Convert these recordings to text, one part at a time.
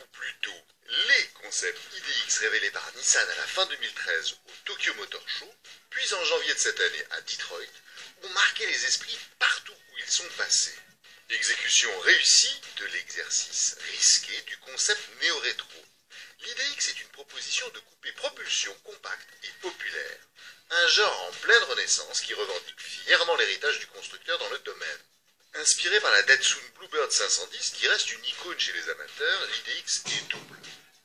ou plutôt les concepts IDX révélés par Nissan à la fin 2013 au Tokyo Motor Show, puis en janvier de cette année à Detroit, ont marqué les esprits partout où ils sont passés. Exécution réussie de l'exercice risqué du concept néo-rétro. L'IDX est une proposition de coupé propulsion compacte et populaire, un genre en pleine renaissance qui revendique fièrement l'héritage du constructeur dans le domaine. Inspiré par la Datsun Bluebird 510 qui reste une icône chez les amateurs, l'IDX est double.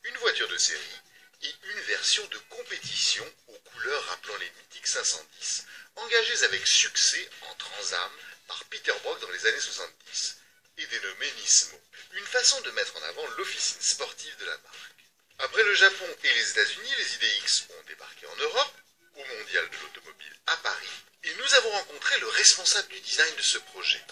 Une voiture de série et une version de compétition aux couleurs rappelant les mythiques 510, engagées avec succès en Trans-Am par Peter Brock dans les années 70, et dénommée Nismo, une façon de mettre en avant l'officine sportive de la marque. Après le Japon et les États-Unis, les IDX ont débarqué en Europe, au Mondial de l'Automobile à Paris, et nous avons rencontré le responsable du design de ce projet.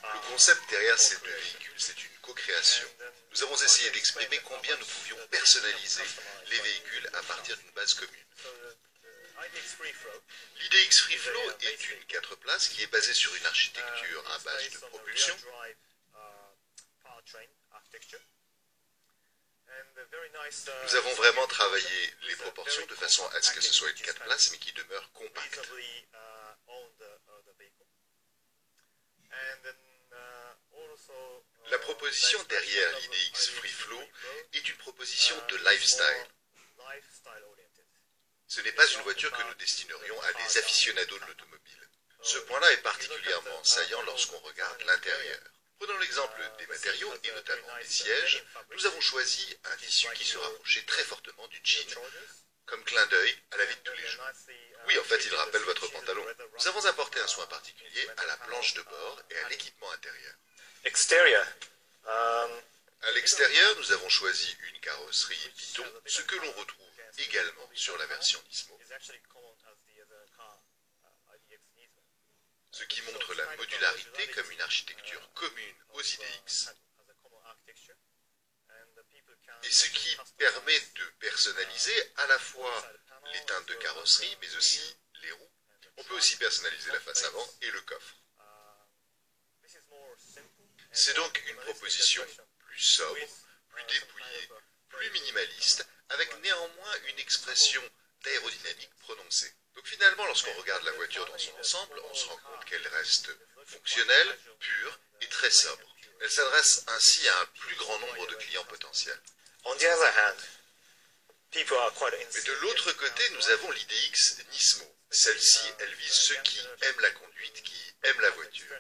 Le concept derrière ces deux véhicules, c'est une co-création. Nous avons essayé d'exprimer combien nous pouvions personnaliser les véhicules à partir d'une base commune. L'IDX Free Flow est une 4 places qui est basée sur une architecture à base de propulsion. Nous avons vraiment travaillé les proportions de façon à ce que ce soit une 4 places mais qui demeure compacte. La proposition derrière l'IDX Free Flow est une proposition de lifestyle. Ce n'est pas une voiture que nous destinerions à des aficionados de l'automobile. Ce point-là est particulièrement saillant lorsqu'on regarde l'intérieur. Prenons l'exemple des matériaux, et notamment des sièges. Nous avons choisi un tissu qui se rapprochait très fortement du jean, comme clin d'œil à la vie de tous les jours. Oui, en fait, il rappelle votre pantalon. Nous avons apporté un soin particulier à la planche de bord et à l'équipement intérieur. À l'extérieur, nous avons choisi une carrosserie Python, ce que l'on retrouve également sur la version Nismo, ce qui montre la modularité comme une architecture commune aux IDX, et ce qui permet de personnaliser à la fois les teintes de carrosserie, mais aussi les roues. On peut aussi personnaliser la face avant et le coffre. C'est donc une proposition plus sobre, plus dépouillée, plus minimaliste, avec néanmoins une expression d'aérodynamique prononcée. Donc finalement, lorsqu'on regarde la voiture dans son ensemble, on se rend compte qu'elle reste fonctionnelle, pure et très sobre. Elle s'adresse ainsi à un plus grand nombre de clients potentiels. Mais de l'autre côté, nous avons l'IDX Nismo. Celle-ci, elle vise ceux qui aiment la conduite, qui aiment la voiture.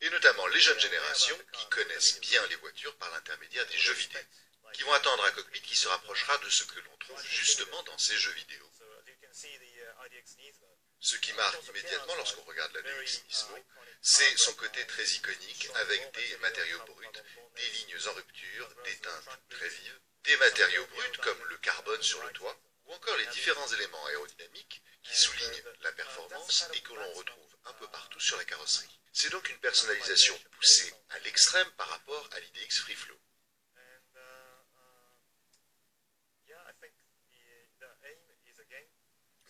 Et notamment les jeunes générations qui connaissent bien les voitures par l'intermédiaire des jeux vidéo, qui vont attendre un cockpit qui se rapprochera de ce que l'on trouve justement dans ces jeux vidéo. Ce qui marque immédiatement lorsqu'on regarde la l'IDX Nismo, c'est son côté très iconique avec des matériaux bruts, des lignes en rupture, des teintes très vives, des matériaux bruts comme le carbone sur le toit, ou encore les différents éléments aérodynamiques qui soulignent la performance et que l'on retrouve un peu partout sur la carrosserie. C'est donc une personnalisation poussée à l'extrême par rapport à l'IDX Free Flow.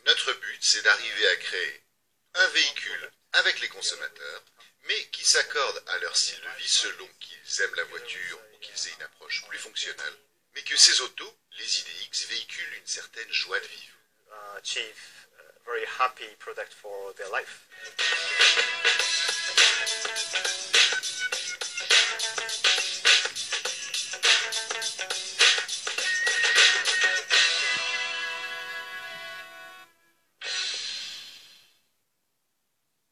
Notre but, c'est d'arriver à créer un véhicule avec les consommateurs, mais qui s'accorde à leur style de vie selon qu'ils aiment la voiture ou qu'ils aient une approche plus fonctionnelle, mais que ces autos, les IDX, véhiculent une certaine joie de vivre. Achieve a very happy product for their life.